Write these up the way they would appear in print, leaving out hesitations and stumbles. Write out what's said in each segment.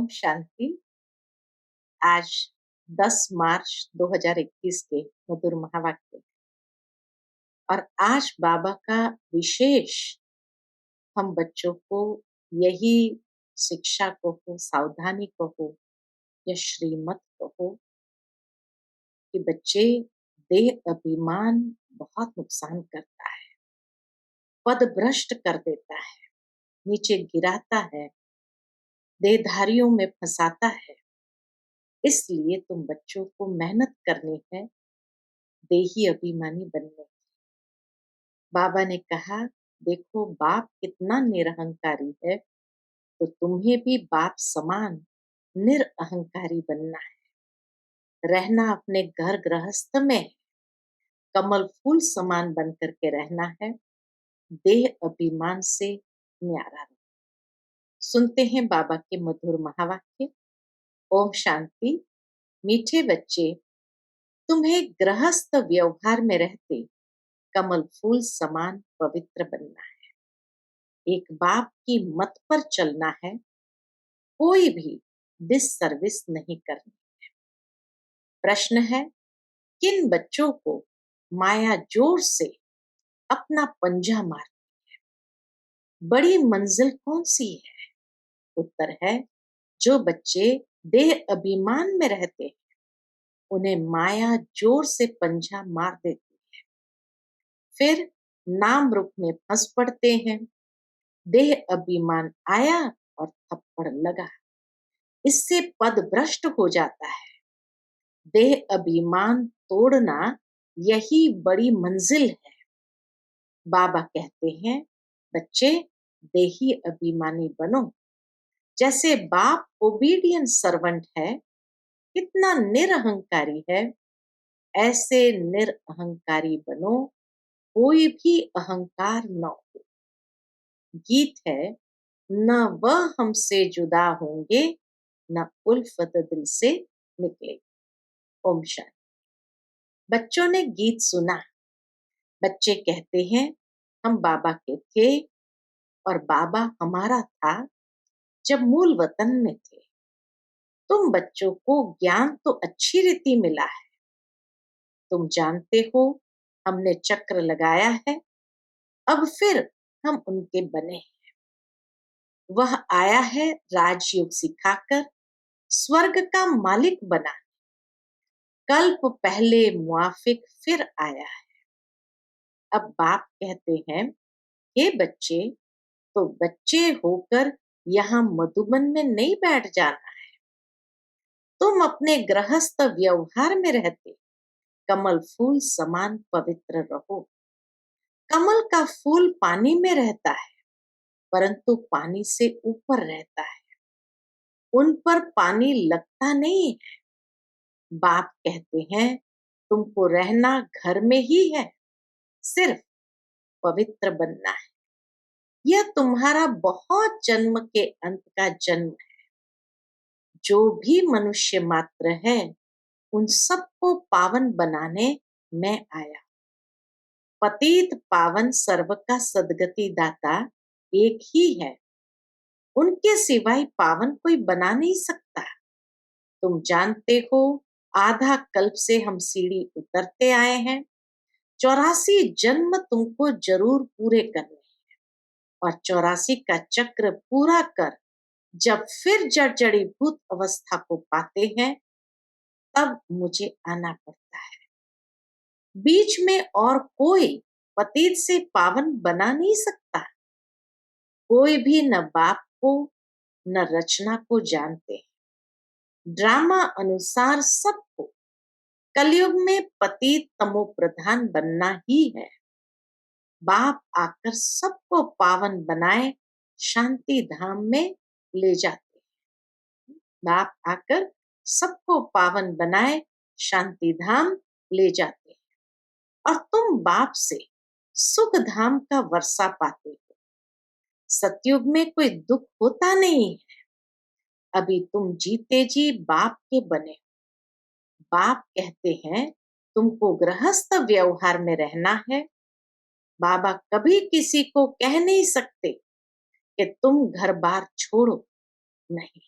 ओम शांति। आज 10 मार्च 2021 के मधुर महावाक्य और आज बाबा का विशेष हम बच्चों को यही शिक्षा कहो, सावधानी कहो या श्रीमत कहो कि बच्चे देह अभिमान बहुत नुकसान करता है, पद भ्रष्ट कर देता है, नीचे गिराता है, देहधारियों में फंसाता है। इसलिए तुम बच्चों को मेहनत करनी है देही अभिमानी बनने। बाबा ने कहा, देखो बाप कितना निरहंकारी है, तो तुम्हें भी बाप समान निरअहंकारी बनना है। रहना अपने घर गृहस्थ में कमल फूल समान बन करके रहना है, देह अभिमान से न्यारा रहो। सुनते हैं बाबा के मधुर महावाक्य। ओम शांति। मीठे बच्चे, तुम्हें गृहस्थ व्यवहार में रहते कमल फूल समान पवित्र बनना है। एक बाप की मत पर चलना है, कोई भी डिससर्विस नहीं करनी है। प्रश्न है, किन बच्चों को माया जोर से अपना पंजा मारती है? बड़ी मंजिल कौन सी है? उत्तर है, जो बच्चे देह अभिमान में रहते हैं उन्हें माया जोर से पंजा मार देती है, फिर नाम रूप में फंस पड़ते हैं। देह अभिमान आया और थप्पड़ लगा, इससे पद भ्रष्ट हो जाता है। देह अभिमान तोड़ना यही बड़ी मंजिल है। बाबा कहते हैं, बच्चे देही अभिमानी बनो। जैसे बाप ओबीडियंट सर्वेंट है, कितना निरअहंकारी है, ऐसे निरअहंकारी बनो, कोई भी अहंकार न हो। गीत है, न वह हमसे जुदा होंगे, न उल्फत दिल से निकले। ओम शांति। बच्चों ने गीत सुना। बच्चे कहते हैं, हम बाबा के थे और बाबा हमारा था जब मूल वतन में थे। तुम बच्चों को ज्ञान तो अच्छी रीति मिला है, तुम जानते हो हमने चक्र लगाया है, अब फिर हम उनके बने हैं। वह आया है राजयोग सिखाकर स्वर्ग का मालिक बना, कल्प पहले मुआफिक फिर आया है। अब बाप कहते हैं, ये बच्चे, तो बच्चे होकर यहाँ मधुबन में नहीं बैठ जाना है। तुम अपने गृहस्थ व्यवहार में रहते कमल फूल समान पवित्र रहो। कमल का फूल पानी में रहता है, परंतु पानी से ऊपर रहता है, उन पर पानी लगता नहीं है। बाप कहते हैं, तुमको रहना घर में ही है, सिर्फ पवित्र बनना है। यह तुम्हारा बहुत जन्म के अंत का जन्म है। जो भी मनुष्य मात्र है, उन सबको पावन बनाने मैं आया। पतित पावन सर्व का सदगति दाता एक ही है, उनके सिवाय पावन कोई बना नहीं सकता। तुम जानते हो, आधा कल्प से हम सीढ़ी उतरते आए हैं। 84 जन्म तुमको जरूर पूरे करने हैं और 84 का चक्र पूरा कर जब फिर जड़जड़ीभूत अवस्था को पाते हैं, तब मुझे आना पड़ता है। बीच में और कोई पतित से पावन बना नहीं सकता। कोई भी न बाप को न रचना को जानते हैं। ड्रामा अनुसार सबको कलयुग में पतित तमो प्रधान बनना ही है। बाप आकर सबको पावन बनाए शांति धाम में ले जाते हैं। बाप आकर सबको पावन बनाए शांति धाम ले जाते हैं और तुम बाप से सुख धाम का वर्षा पाते हो। सतयुग में कोई दुख होता नहीं है। अभी तुम जीते जी बाप के बने हो। बाप कहते हैं, तुमको गृहस्थ व्यवहार में रहना है। बाबा कभी किसी को कह नहीं सकते कि तुम घर बार छोड़ो, नहीं।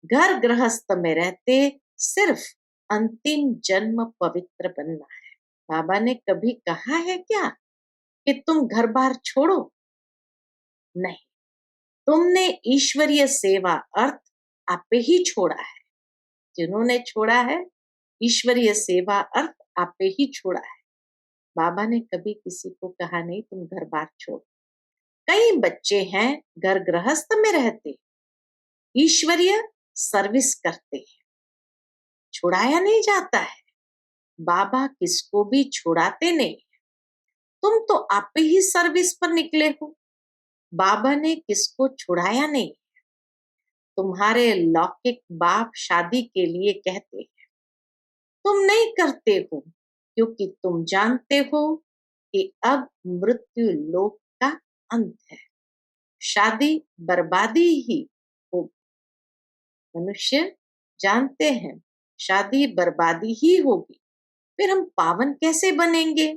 घर गृहस्थ में रहते सिर्फ अंतिम जन्म पवित्र बनना है। बाबा ने कभी कहा है क्या कि तुम घर बार छोड़ो? नहीं, तुमने ईश्वरीय सेवा अर्थ आपे ही छोड़ा है। जिन्होंने छोड़ा है ईश्वरीय सेवा अर्थ आपे ही छोड़ा है। बाबा ने कभी किसी को कहा नहीं तुम घर बार छोड़ो। कई बच्चे हैं घर गृहस्थ में रहते, ईश्वरीय सर्विस करते हैं, छुड़ाया नहीं जाता है। बाबा किसको भी छुड़ाते नहीं। तुम तो आप ही सर्विस पर निकले हो। बाबा ने किसको छुड़ाया नहीं। तुम्हारे लौकिक बाप शादी के लिए कहते हैं, तुम नहीं करते हो क्योंकि तुम जानते हो कि अब मृत्यु लोक का अंत है, शादी बर्बादी ही होगी। मनुष्य जानते हैं शादी बर्बादी ही होगी, फिर हम पावन कैसे बनेंगे?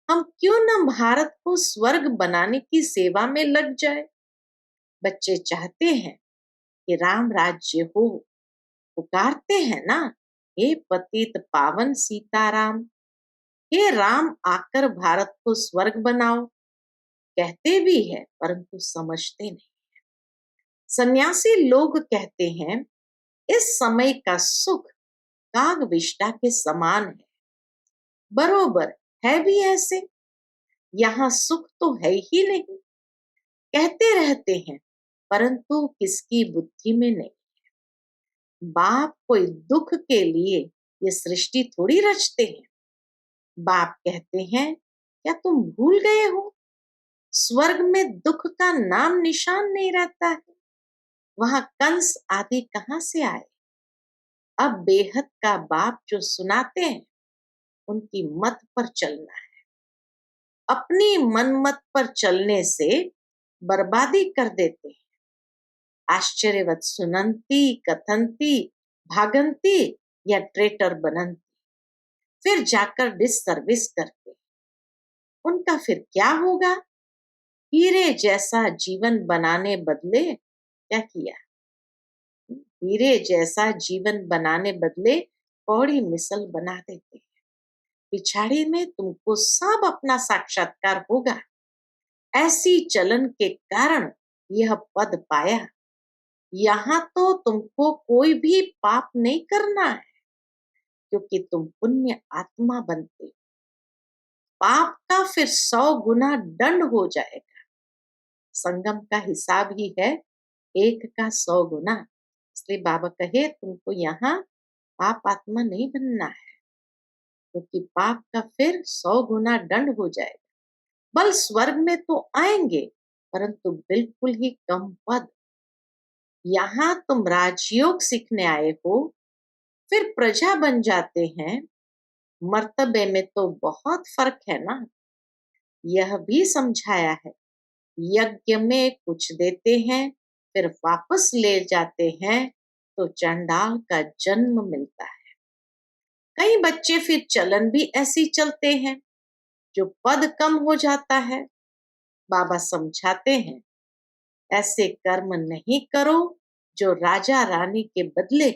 हम क्यों न भारत को स्वर्ग बनाने की सेवा में लग जाए। बच्चे चाहते हैं कि राम राज्य हो, पुकारते हैं ना, हे पतित पावन सीताराम, हे राम आकर भारत को स्वर्ग बनाओ। कहते भी है परंतु समझते नहीं। सन्यासी लोग कहते हैं इस समय का सुख काग विष्टा के समान है। बरोबर है भी ऐसे। यहाँ सुख तो है ही नहीं। कहते रहते हैं परंतु किसकी बुद्धि में नहीं। बाप कोई दुख के लिए ये सृष्टि थोड़ी रचते हैं। बाप कहते हैं क्या तुम भूल गए हो, स्वर्ग में दुख का नाम निशान नहीं रहता है। वहां कंस आदि कहां से आए। अब बेहद का बाप जो सुनाते हैं उनकी मत पर चलना है। अपनी मनमत पर चलने से बर्बादी कर देते हैं। आश्चर्यवत सुनंती कथंती भागंती या ट्रेटर बनंती, फिर जाकर डिससर्विस करते। उनका फिर क्या होगा? हीरे जैसा जीवन बनाने बदले क्या किया? हीरे जैसा जीवन बनाने बदले कौड़ी मिसल बना देते हैं। पिछाड़ी में तुमको सब अपना साक्षात्कार होगा। ऐसी चलन के कारण यह पद पाया। यहाँ तो तुमको कोई भी पाप नहीं करना है क्योंकि तुम पुण्य आत्मा बनते। पाप का फिर 100 गुना दंड हो जाएगा। संगम का हिसाब ही है 1 का 100 गुना। इसलिए बाबा कहे तुमको यहाँ पाप आत्मा नहीं बनना है क्योंकि पाप का फिर 100 गुना दंड हो जाएगा। बल स्वर्ग में तो आएंगे परंतु बिल्कुल ही कम पद। यहाँ तुम राजयोग सीखने आए हो, फिर प्रजा बन जाते हैं। मर्तबे में तो बहुत फर्क है ना। यह भी समझाया है, यज्ञ में कुछ देते हैं फिर वापस ले जाते हैं तो चंडाल का जन्म मिलता है। कई बच्चे फिर चलन भी ऐसी चलते हैं जो पद कम हो जाता है। बाबा समझाते हैं ऐसे कर्म नहीं करो जो राजा रानी के बदले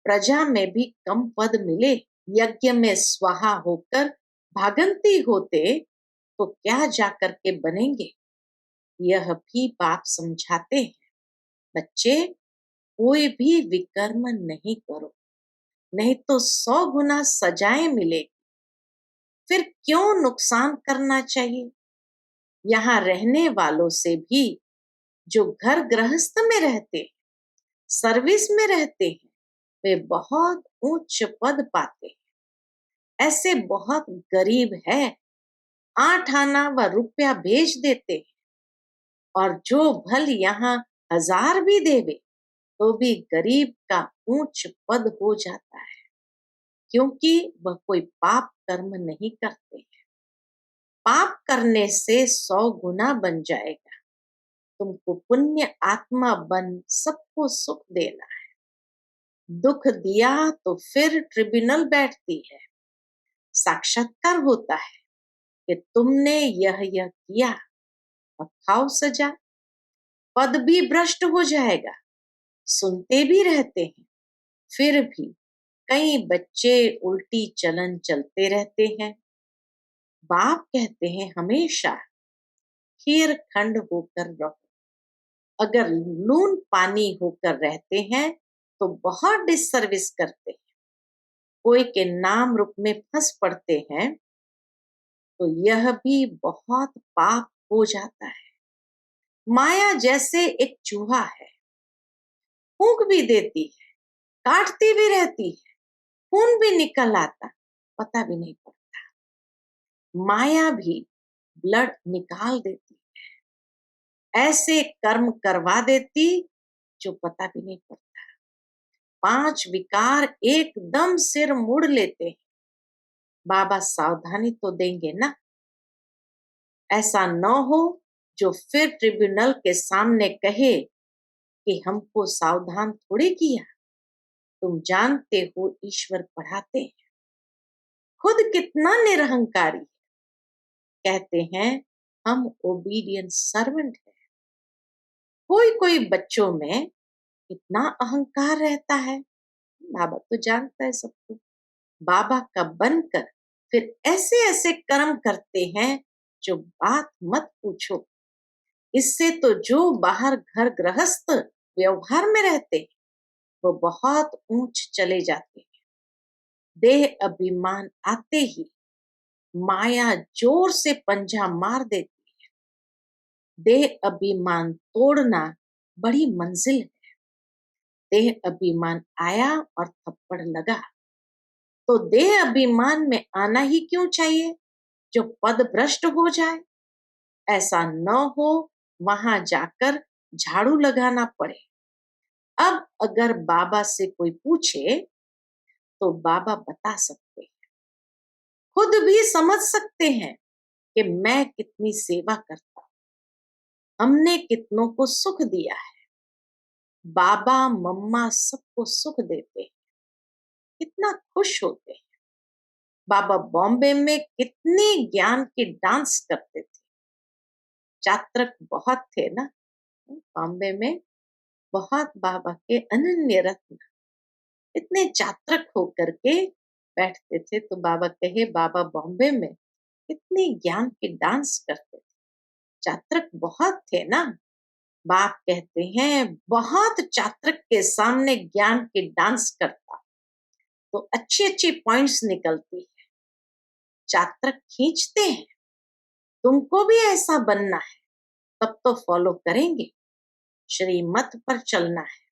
प्रजा में भी कम पद मिले। यज्ञ में स्वाहा होकर भागंती होते तो क्या जाकर के बनेंगे। यह भी बाप समझाते हैं बच्चे कोई भी विकर्म नहीं करो, नहीं तो 100 गुना सजाएं मिलेगी। फिर क्यों नुकसान करना चाहिए। यहाँ रहने वालों से भी जो घर गृहस्थ में रहते हैं, सर्विस में रहते हैं, वे बहुत उच्च पद पाते हैं। ऐसे बहुत गरीब है 8 आना व रुपया भेज देते हैं और जो भल यहाँ 1000 भी देवे तो भी गरीब का ऊंच पद हो जाता है क्योंकि वह कोई पाप कर्म नहीं करते हैं। पाप करने से 100 गुना बन जाएगा। तुमको पुण्य आत्मा बन सबको सुख देना है। दुख दिया तो फिर ट्रिब्यूनल बैठती है, साक्षात्कार होता है कि तुमने यह किया, अब खाओ सजा। पद भी भ्रष्ट हो जाएगा, सुनते भी रहते हैं, फिर भी कई बच्चे उल्टी चलन चलते रहते हैं। बाप कहते हैं हमेशा खीर खंड होकर रहो। अगर लून पानी होकर रहते हैं तो बहुत डिससर्विस करते हैं। कोई के नाम रूप में फंस पड़ते हैं तो यह भी बहुत पाप हो जाता है। माया जैसे एक चूहा है, फूंक भी देती है, काटती भी रहती है, खून भी निकल आता, पता भी नहीं पड़ता। माया भी ब्लड निकाल देती, ऐसे कर्म करवा देती जो पता भी नहीं पड़ता। 5 विकार एकदम सिर मोड़ लेते हैं। बाबा सावधानी तो देंगे ना, ऐसा न हो जो फिर ट्रिब्यूनल के सामने कहे कि हमको सावधान थोड़े किया, तुम जानते हो ईश्वर पढ़ाते हैं। खुद कितना निरहंकारी है, कहते हैं हम ओबीडियंट सर्वेंट हैं। कोई कोई बच्चों में कितना अहंकार रहता है, बाबा तो जानता है सबको। बाबा का बनकर फिर ऐसे ऐसे कर्म करते हैं जो बात मत पूछो। इससे तो जो बाहर घर गृहस्थ व्यवहार में रहते हैं वो बहुत ऊंच चले जाते हैं। देह अभिमान आते ही माया जोर से पंजा मार देती है। देह अभिमान तोड़ना बड़ी मंजिल है। देह अभिमान आया और थप्पड़ लगा तो देह अभिमान में आना ही क्यों चाहिए जो पद भ्रष्ट हो जाए। ऐसा न हो वहां जाकर झाड़ू लगाना पड़े। अब अगर बाबा से कोई पूछे तो बाबा बता सकते हैं, खुद भी समझ सकते हैं कि मैं कितनी सेवा करता हूं, हमने कितनों को सुख दिया है। बाबा मम्मा सबको सुख देते हैं, कितना खुश होते हैं। बाबा बॉम्बे में कितने ज्ञान के डांस करते थे। चात्रक बहुत थे ना बॉम्बे में, बहुत बाबा के अनन्य रत्न इतने चात्रक होकर के बैठते थे। तो बाबा कहे बाबा बॉम्बे में कितने ज्ञान के डांस करते थे, चात्रक बहुत थे ना। बाप कहते हैं बहुत चात्रक के सामने ज्ञान के डांस करता तो अच्छी अच्छी पॉइंट्स निकलती है, चात्रक खींचते हैं। तुमको भी ऐसा बनना है तब तो फॉलो करेंगे, श्रीमत पर चलना है।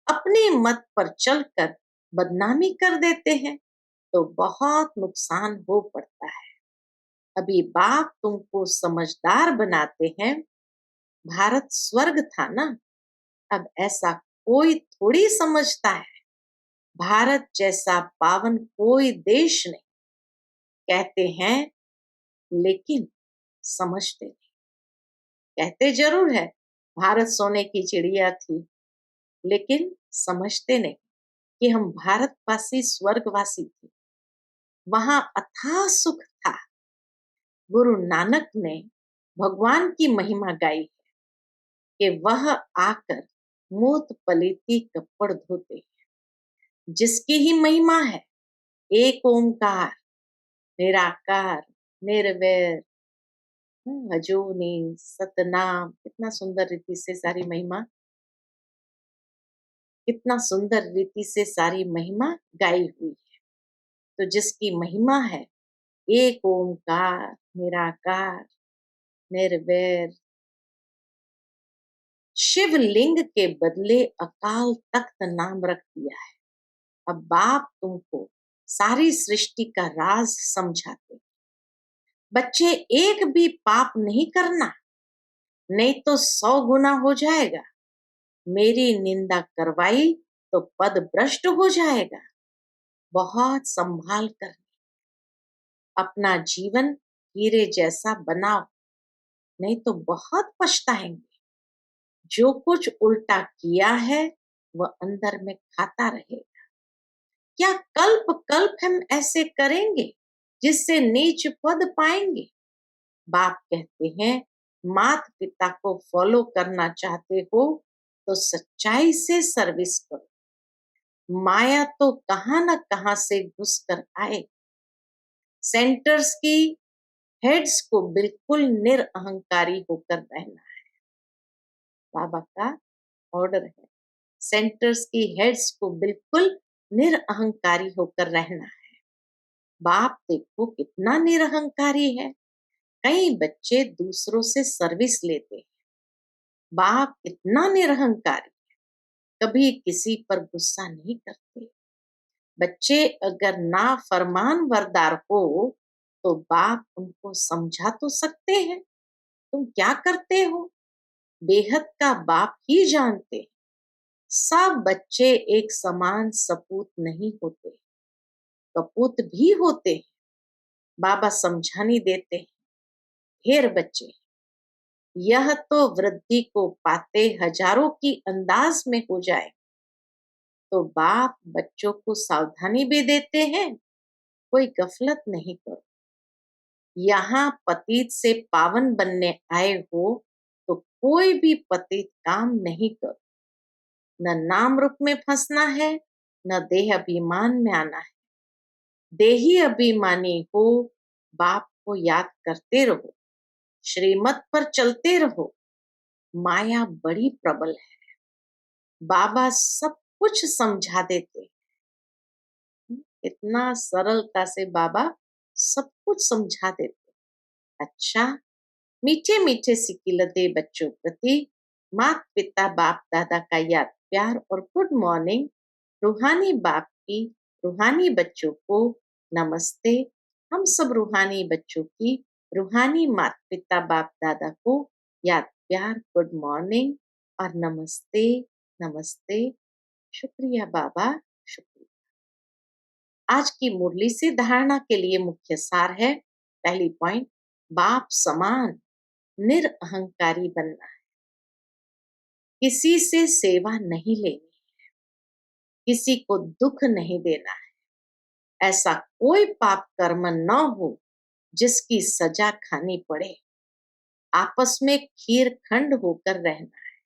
अपनी मत पर चलकर बदनामी कर देते हैं तो बहुत नुकसान हो पड़ता है। अभी बाप तुमको समझदार बनाते हैं। भारत स्वर्ग था ना, अब ऐसा कोई थोड़ी समझता है। भारत जैसा पावन कोई देश नहीं, कहते हैं लेकिन समझते नहीं। कहते जरूर है भारत सोने की चिड़िया थी, लेकिन समझते नहीं कि हम भारतवासी स्वर्गवासी थे। वहां अथाह सुख था। गुरु नानक ने भगवान की महिमा गाई है कि वह आकर मूत पलीती कपड़ धोते हैं। जिसकी ही महिमा है एक ओंकार निराकार निर्वैर अजूनी सतनाम, कितना सुंदर रीति से सारी महिमा, कितना सुंदर रीति से सारी महिमा गाई हुई है। तो जिसकी महिमा है एक ओंकार निराकार निर्वैर, शिवलिंग के बदले अकाल तख्त नाम रख दिया है। अब बाप तुमको सारी सृष्टि का राज समझाते। बच्चे एक भी पाप नहीं करना, नहीं तो 100 गुना हो जाएगा। मेरी निंदा करवाई तो पद भ्रष्ट हो जाएगा। बहुत संभाल कर अपना जीवन हीरे जैसा बनाओ, नहीं तो बहुत पछताएंगे। जो कुछ उल्टा किया है वह अंदर में खाता रहेगा। क्या कल्प कल्प हम ऐसे करेंगे जिससे नीच पद पाएंगे। बाप कहते हैं माता पिता को फॉलो करना चाहते हो तो सच्चाई से सर्विस करो। माया तो कहां न कहां से घुस कर आए। सेंटर्स की हेड्स को बिल्कुल निरअहंकारी होकर रहना है। बाबा का ऑर्डर है, सेंटर्स की हेड्स को बिल्कुल निरअहंकारी होकर रहना है। बाप देखो कितना निरअहंकारी है। कई बच्चे दूसरों से सर्विस लेते हैं। बाप इतना निरअहंकारी, कभी किसी पर गुस्सा नहीं करते। बच्चे अगर नाफरमान वरदार हो तो बाप उनको समझा तो सकते हैं, तुम क्या करते हो। बेहद का बाप ही जानते हैं। सब बच्चे एक समान सपूत नहीं होते, कपूत भी होते हैं। बाबा समझानी देते हैं, ढेर बच्चे, यह तो वृद्धि को पाते हजारों की अंदाज में हो जाए। तो बाप बच्चों को सावधानी भी देते हैं, कोई गफलत नहीं करो। यहाँ पतित से पावन बनने आए हो तो कोई भी पतित काम नहीं करो। न नाम रूप में फंसना है, न देह अभिमान में आना है। देही अभिमानी हो, बाप को याद करते रहो, श्रीमत पर चलते रहो। माया बड़ी प्रबल है, बाबा सब कुछ समझा देते। इतना सरलता से बाबा सब कुछ समझा देते। अच्छा, मीठे मीठे सिकिलते बच्चों प्रति माता पिता बाप दादा का याद प्यार और गुड मॉर्निंग। रूहानी बाप की रूहानी बच्चों को नमस्ते। हम सब रूहानी बच्चों की रूहानी माता पिता बाप दादा को याद प्यार गुड मॉर्निंग और नमस्ते नमस्ते। शुक्रिया बाबा, शुक्रिया। आज की मुरली से धारणा के लिए मुख्य सार है, पहली पॉइंट, बाप समान निरअहंकारी बनना है। किसी से सेवा नहीं लेनी, किसी को दुख नहीं देना है। ऐसा कोई पाप कर्म न हो जिसकी सजा खानी पड़े। आपस में खीर खंड होकर रहना है।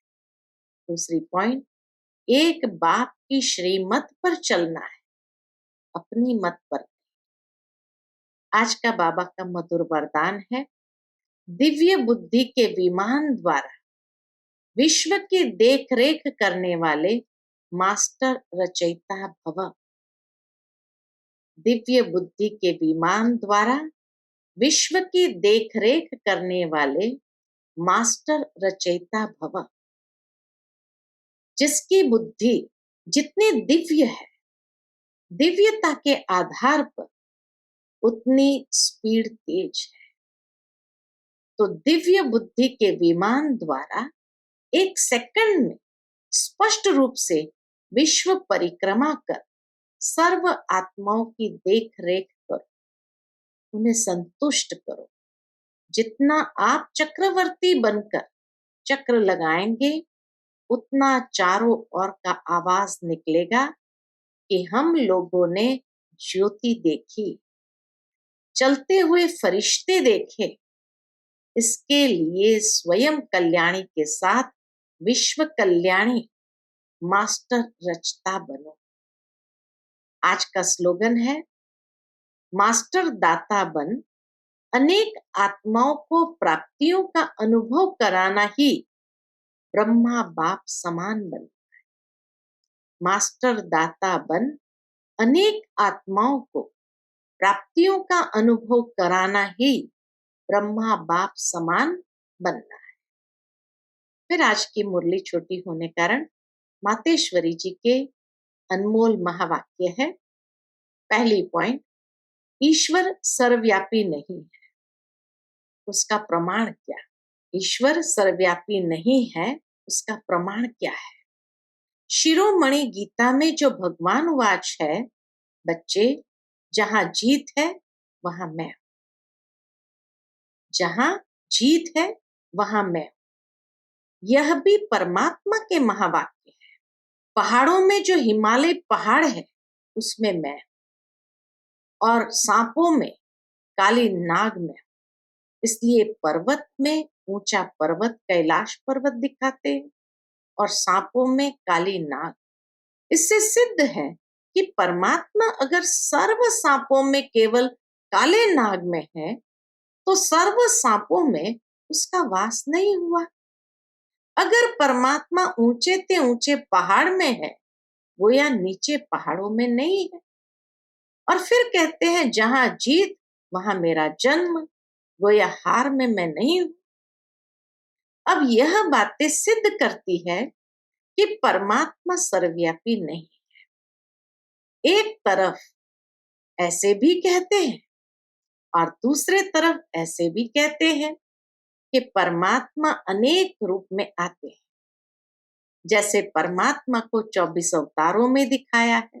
दूसरी पॉइंट, एक बाप की श्रीमत पर चलना है, अपनी मत पर। आज का बाबा का मधुर वरदान है, दिव्य बुद्धि के विमान द्वारा विश्व की देख रेख करने वाले मास्टर रचयिता भव। दिव्य बुद्धि के विमान द्वारा विश्व की देख रेख करने वाले मास्टर रचयिता भव। जिसकी बुद्धि जितनी दिव्य है, दिव्यता के आधार पर उतनी स्पीड तेज है। तो दिव्य बुद्धि के विमान द्वारा एक सेकंड में स्पष्ट रूप से विश्व परिक्रमा कर सर्व आत्माओं की देख रेख करो, उन्हें संतुष्ट करो। जितना आप चक्रवर्ती बनकर चक्र लगाएंगे, उतना चारों ओर का आवाज निकलेगा कि हम लोगों ने ज्योति देखी, चलते हुए फरिश्ते देखे। इसके लिए स्वयं कल्याणी के साथ विश्व कल्याणी मास्टर रचता बनो। आज का स्लोगन है, मास्टर दाता बन अनेक आत्माओं को प्राप्तियों का अनुभव कराना ही ब्रह्मा बाप समान बन। मास्टर दाता बन अनेक आत्माओं को प्राप्तियों का अनुभव कराना ही ब्रह्मा बाप समान बनना है। फिर आज की मुरली छोटी होने कारण मातेश्वरी जी के अनमोल महावाक्य है। पहली पॉइंट, ईश्वर सर्वव्यापी नहीं है, उसका प्रमाण क्या। ईश्वर सर्वव्यापी नहीं है, उसका प्रमाण क्या है। शिरोमणि गीता में जो भगवान वाच है, बच्चे, जहां जीत है वहां मैं, जहां जीत है वहां मैं। यह भी परमात्मा के महावाक्य है। पहाड़ों में जो हिमालय पहाड़ है उसमें मैं, और सांपों में काली नाग में। इसलिए पर्वत में ऊंचा पर्वत कैलाश पर्वत दिखाते हैं, और सांपों में काली नाग। इससे सिद्ध है कि परमात्मा अगर सर्व सांपों में केवल काले नाग में है, तो सर्व सांपों में उसका वास नहीं हुआ। अगर परमात्मा ऊंचे ते ऊंचे पहाड़ में है, वो या नीचे पहाड़ों में नहीं है। और फिर कहते हैं जहां जीत वहां मेरा जन्म, वो या हार में मैं नहीं हूं। अब यह बातें सिद्ध करती है कि परमात्मा सर्वव्यापी नहीं। एक तरफ ऐसे भी कहते हैं और दूसरे तरफ ऐसे भी कहते हैं कि परमात्मा अनेक रूप में आते हैं। जैसे परमात्मा को 24 अवतारों में दिखाया है।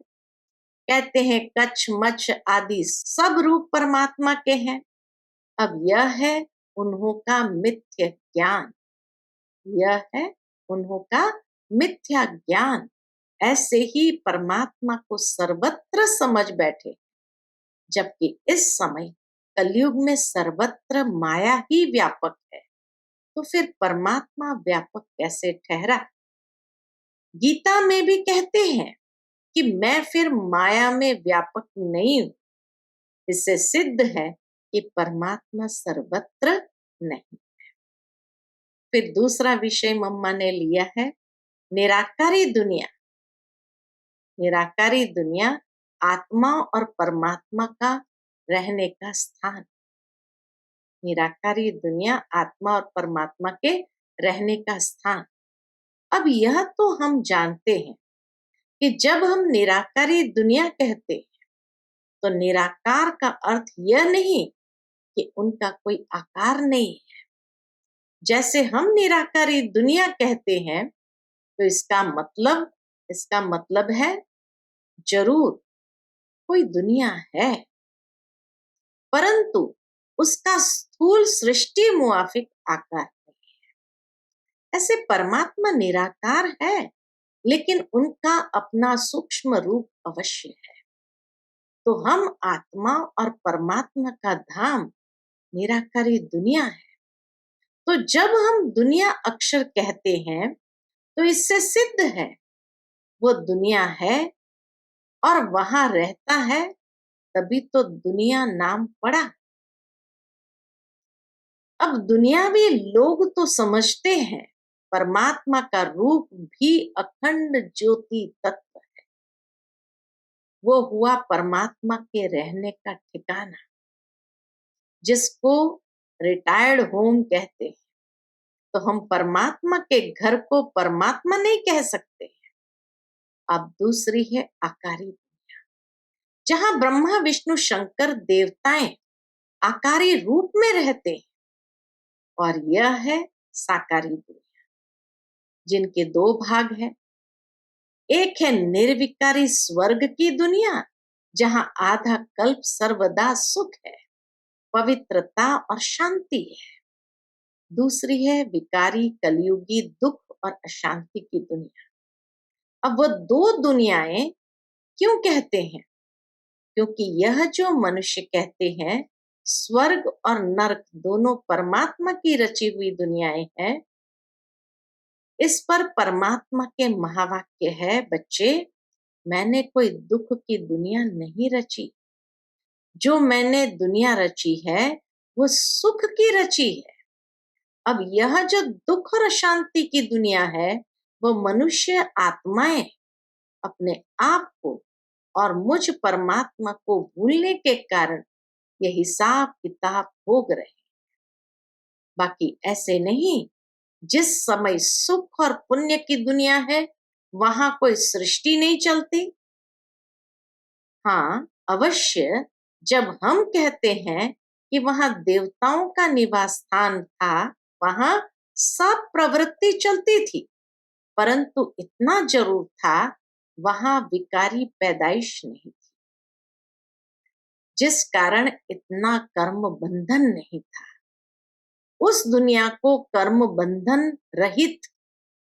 कहते हैं कच्छ मच्छ आदि सब रूप परमात्मा के हैं। अब यह है उन्हों का मिथ्या ज्ञान, यह है उन्हों का मिथ्या ज्ञान। ऐसे ही परमात्मा को सर्वत्र समझ बैठे, जबकि इस समय कलयुग में सर्वत्र माया ही व्यापक है। तो फिर परमात्मा व्यापक कैसे ठहरा? गीता में भी कहते हैं कि मैं फिर माया में व्यापक नहीं हूं। इससे सिद्ध है कि परमात्मा सर्वत्र नहीं। फिर दूसरा विषय मम्मा ने लिया है निराकारी दुनिया। निराकारी दुनिया आत्मा और परमात्मा का रहने का स्थान। निराकारी दुनिया आत्मा और परमात्मा के रहने का स्थान। अब यह तो हम जानते हैं कि जब हम निराकारी दुनिया कहते हैं, तो निराकार का अर्थ यह नहीं कि उनका कोई आकार नहीं है। जैसे हम निराकारी दुनिया कहते हैं, तो इसका मतलब है जरूर कोई दुनिया है, परंतु उसका स्थूल सृष्टि मुआफिक आकार नहीं है। ऐसे परमात्मा निराकार है, लेकिन उनका अपना सूक्ष्म रूप अवश्य है। तो हम आत्मा और परमात्मा का धाम निराकारी दुनिया है। तो जब हम दुनिया अक्षर कहते हैं, तो इससे सिद्ध है वो दुनिया है और वहां रहता है, तभी तो दुनिया नाम पड़ा। अब दुनियावी लोग तो समझते हैं परमात्मा का रूप भी अखंड ज्योति तत्व है। वो हुआ परमात्मा के रहने का ठिकाना, जिसको रिटायर्ड होम कहते हैं। तो हम परमात्मा के घर को परमात्मा नहीं कह सकते। अब दूसरी है आकारी दुनिया, जहां ब्रह्मा विष्णु शंकर देवताएं आकारी रूप में रहते हैं। और यह है साकारी दुनिया, जिनके दो भाग हैं। एक है निर्विकारी स्वर्ग की दुनिया, जहां आधा कल्प सर्वदा सुख है, पवित्रता और शांति है। दूसरी है विकारी कलयुगी दुख और अशांति की दुनिया। अब वो दो दुनियाएं क्यों कहते हैं? क्योंकि यह जो मनुष्य कहते हैं स्वर्ग और नरक दोनों परमात्मा की रची हुई दुनियाएं हैं। इस पर परमात्मा के महावाक्य है, बच्चे मैंने कोई दुख की दुनिया नहीं रची। जो मैंने दुनिया रची है वो सुख की रची है। अब यह जो दुख और अशांति की दुनिया है, वो मनुष्य आत्माएं अपने आप को और मुझ परमात्मा को भूलने के कारण ये हिसाब किताब भोग रहे। बाकी ऐसे नहीं। जिस समय सुख और पुण्य की दुनिया है, वहां कोई सृष्टि नहीं चलती। हाँ अवश्य, जब हम कहते हैं कि वहां देवताओं का निवास स्थान था, वहां सब प्रवृत्ति चलती थी, परंतु इतना जरूर था वहां विकारी पैदाइश नहीं थी, जिस कारण इतना कर्म बंधन नहीं था। उस दुनिया को कर्म बंधन रहित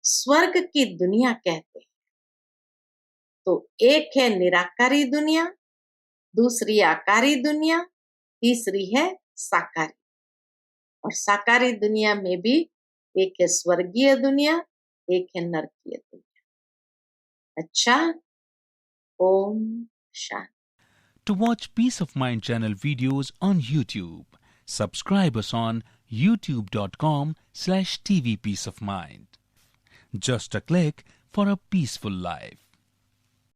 स्वर्ग की दुनिया कहते हैं। तो एक है निराकारी दुनिया, दूसरी आकारी दुनिया, तीसरी है साकारी। और साकारी दुनिया में भी एक है स्वर्गीय दुनिया, एक है नर की तुल्य। अच्छा, Om Shanti. To watch Peace of Mind channel videos on YouTube, subscribe us on youtube.com/tvpeaceofmind. Just a click for a peaceful life.